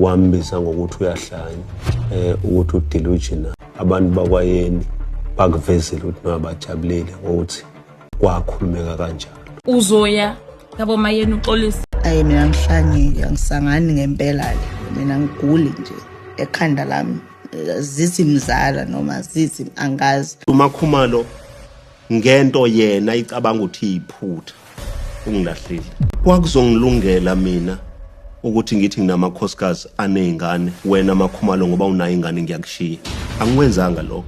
wambiza ngokuthi uyahlanya ukuthi udelusional. Abantu bakwayeni bakuvezela ukuthi nabajabulile ngokuthi kwakhulumeka kanjalo. Uzoya yabo mayeni uxolisa. Mina ngihlanye angisangani ngempela le. Mina ngiguli nje ekhanda lami. Zizimzala noma zizim angazi. Makhumalo ngento yena icabanga ukuthi iphutha ungilahlile. Kwakuzongilungela mina ukuthi ngithi nginamakhosikazi anezingane wena Makhumalo ngoba unayo ingane ngiyakushiya. Angikwenzanga lokho.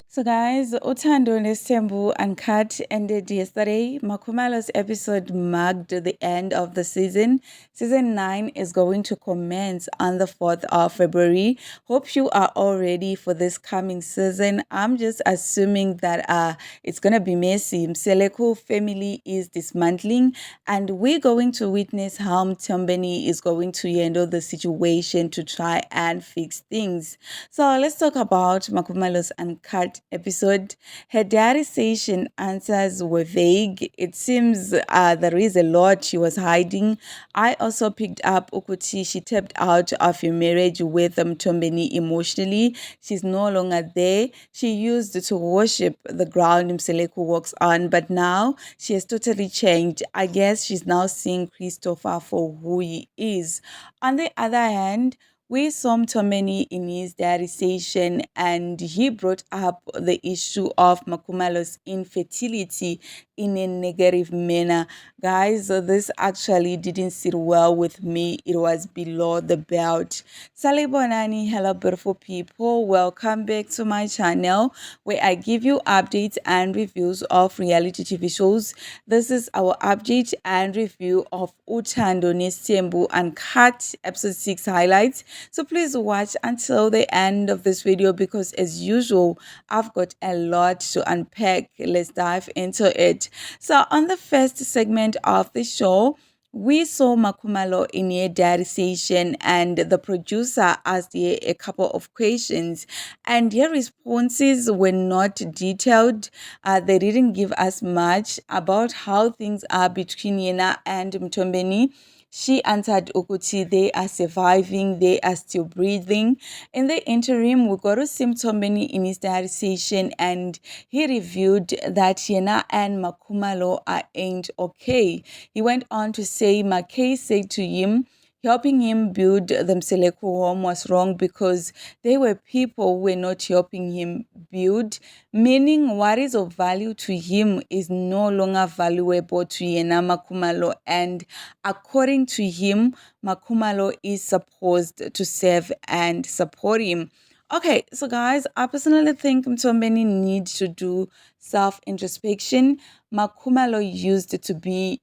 So guys, Uthando Nes'thembu Uncut ended yesterday. Makumalo's episode marked the end of the season. Season 9 is going to commence on the 4th of February. Hope you are all ready for this coming season. I'm just assuming that it's going to be messy. Mseleku family is dismantling and we're going to witness how Mtombeni is going to handle the situation to try and fix things. So let's talk about Makumalo's Uncut episode. Her diarization answers were vague. It seems there is a lot she was hiding. I also picked up Ukuthi she tapped out of a marriage with Mtombeni emotionally. She's no longer there. She used to worship the ground Mseleku walks on, but now she has totally changed. I guess she's now seeing Christopher for who he is. On the other hand, we saw Mtombeni in his diarization and he brought up the issue of Makumalo's infertility in a negative manner. Guys, this actually didn't sit well with me. It was below the belt. Salibonani, hello beautiful people. Welcome back to my channel where I give you updates and reviews of reality TV shows. This is our update and review of Uthando Nes'thembu Uncut episode 6 highlights. So please watch until the end of this video because as usual, I've got a lot to unpack. Let's dive into it. So on the first segment of the show, we saw Makumalo in a diarization and the producer asked her a couple of questions and her responses were not detailed. They didn't give us much about how things are between Yena and Mtombeni. She answered Ukuthi they are surviving, they are still breathing. In the interim, we got to see Mtombeni in his diarization and he revealed that Yena and Makumalo ain't okay. He went on to say Makay said to him, helping him build the Mseleku home was wrong because they were people who were not helping him build, meaning what is of value to him is no longer valuable to Yena Makumalo, and according to him, Makumalo is supposed to serve and support him. Okay, so guys, I personally think Mtombeni needs to do self-introspection. Makumalo used to be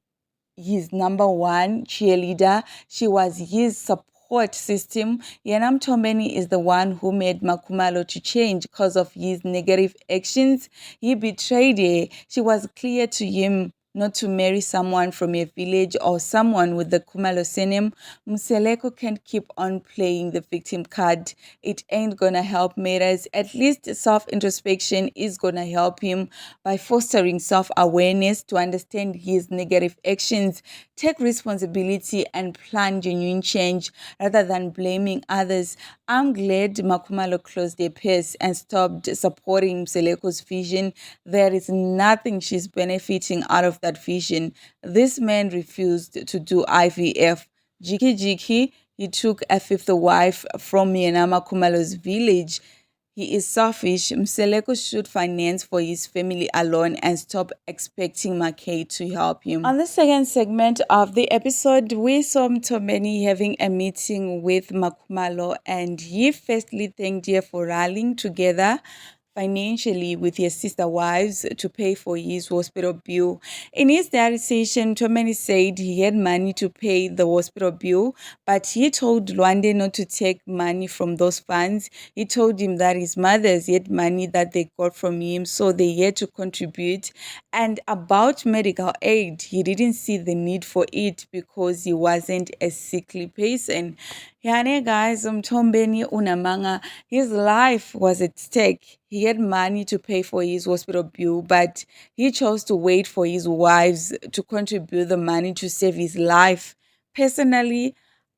his number one cheerleader. She was his support system. Yena Mtombeni is the one who made Makumalo to change because of his negative actions. He betrayed her. She was clear to him not to marry someone from a village or someone with the Kumalo surname. Mseleku can't keep on playing the victim card. It ain't gonna help matters. At least self-introspection is gonna help him by fostering self-awareness to understand his negative actions, take responsibility and plan genuine change rather than blaming others. I'm glad Makumalo closed their purse and stopped supporting Mseleku's vision. There is nothing she's benefiting out of that vision. This man refused to do IVF. Jiki, he took a fifth wife from Yena Makumalo's village. He is selfish. Mseleku should finance for his family alone and stop expecting Makay to help him. On the second segment of the episode, we saw Mtombeni having a meeting with Makumalo and he firstly thanked her for rallying together financially with his sister wives to pay for his hospital bill. In his diarization, Mtombeni said he had money to pay the hospital bill, but he told Lwande not to take money from those funds. He told him that his mothers had money that they got from him, so they had to contribute. And about medical aid, he didn't see the need for it because he wasn't a sickly person. Yani guys, Mthombeni Unamanga, his life was at stake. He had money to pay for his hospital bill, but he chose to wait for his wives to contribute the money to save his life. Personally,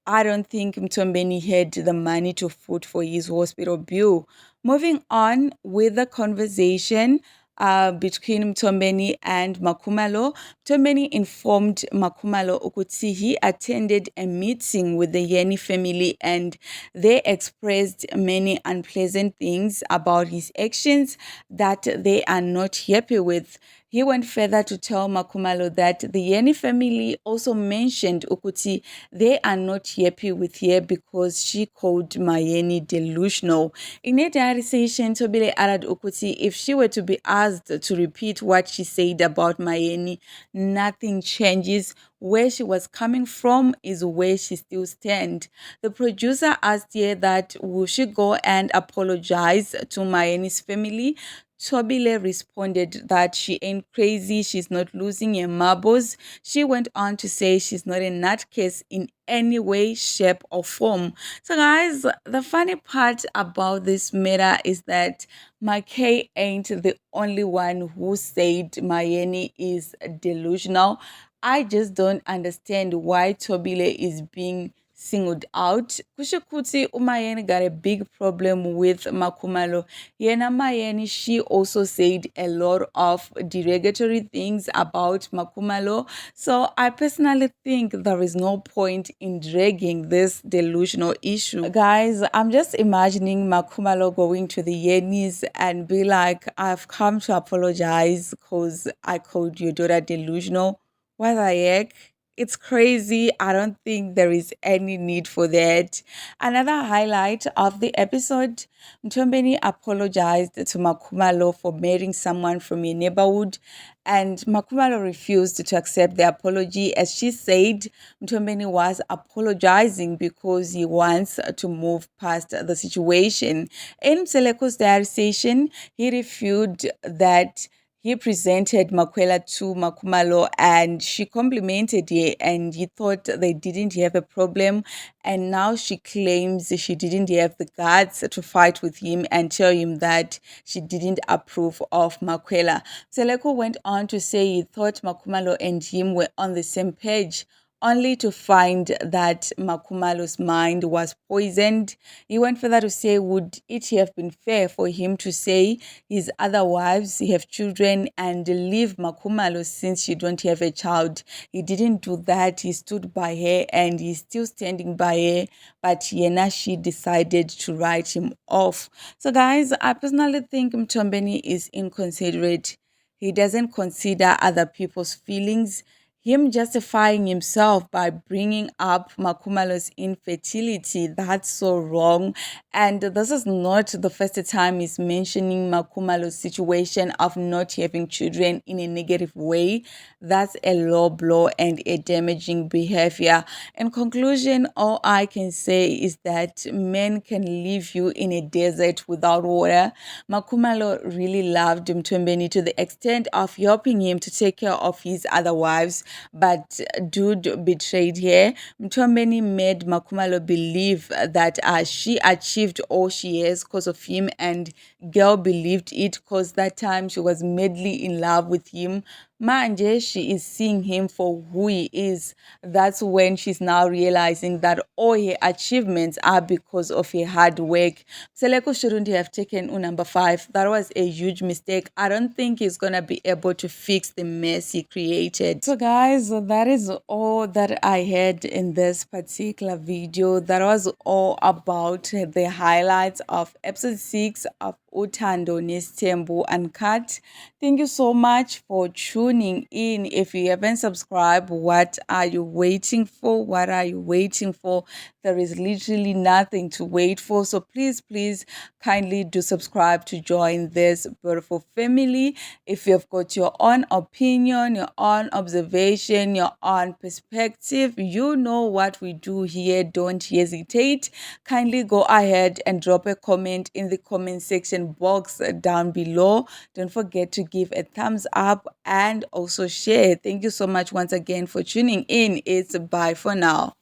I don't think Mthombeni had the money to foot for his hospital bill. Moving on with the conversation between Mthombeni and Makumalo, Mthombeni informed Makumalo ukuthi he attended a meeting with the Yeni family and they expressed many unpleasant things about his actions that they are not happy with. He went further to tell Makumalo that the Yeni family also mentioned Ukuti they are not happy with her because she called Mayeni delusional. In a diary session, Tobile added Ukuti if she were to be asked to repeat what she said about Mayeni, nothing changes. Where she was coming from is where she still stands. The producer asked her that will she go and apologize to Mayeni's family. Tobile responded that she ain't crazy, she's not losing her marbles. She went on to say she's not a nutcase in any way, shape, or form. So, guys, the funny part about this matter is that Makay ain't the only one who said Mayeni is delusional. I just don't understand why Tobile is being singled out. Kushukuti Umayeni got a big problem with Makumalo. Yena Mayeni, she also said a lot of derogatory things about Makumalo. So I personally think there is no point in dragging this delusional issue. Guys, I'm just imagining Makumalo going to the Yenis and be like, I've come to apologize because I called your daughter delusional. What the heck? It's crazy. I don't think there is any need for that. Another highlight of the episode, Mthombeni apologized to Makumalo for marrying someone from a neighborhood, and Makumalo refused to accept the apology as she said Mthombeni was apologizing because he wants to move past the situation. In Mseleku's diary session, he refuted that he presented Makhwela to Makumalo and she complimented her and he thought they didn't have a problem. And now she claims she didn't have the guts to fight with him and tell him that she didn't approve of Makhwela. Mseleku went on to say he thought Makumalo and him were on the same page, only to find that Makumalo's mind was poisoned. He went further to say, would it have been fair for him to say his other wives have children and leave Makumalo since she don't have a child? He didn't do that. He stood by her and he's still standing by her, but Yena, she decided to write him off. So guys, I personally think Mthombeni is inconsiderate. He doesn't consider other people's feelings. Him justifying himself by bringing up Makumalo's infertility, that's so wrong. And this is not the first time he's mentioning Makumalo's situation of not having children in a negative way. That's a low blow and a damaging behavior. In conclusion, all I can say is that men can leave you in a desert without water. Makumalo really loved Mthombeni to the extent of helping him to take care of his other wives, but dude betrayed her. Mthombeni made Makumalo believe that she achieved all she has because of him, and girl believed it because that time she was madly in love with him. Manje, she is seeing him for who he is. That's when she's now realizing that all her achievements are because of her hard work. Mseleku shouldn't have taken number 5. That was a huge mistake. I don't think he's gonna be able to fix the mess he created. So guys, that is all that I had in this particular video. That was all about the highlights of episode 6 of Uthando Nes'thembu Uncut. Thank you so much for tuning in. If you haven't subscribed, what are you waiting for? What are you waiting for? There is literally nothing to wait for. So please kindly do subscribe to join this beautiful family. If you've got your own opinion, your own observation, your own perspective, you know what we do here. Don't hesitate. Kindly go ahead and drop a comment in the comment section box down below. Don't forget to give a thumbs up and also share. Thank you so much once again for tuning in. It's bye for now.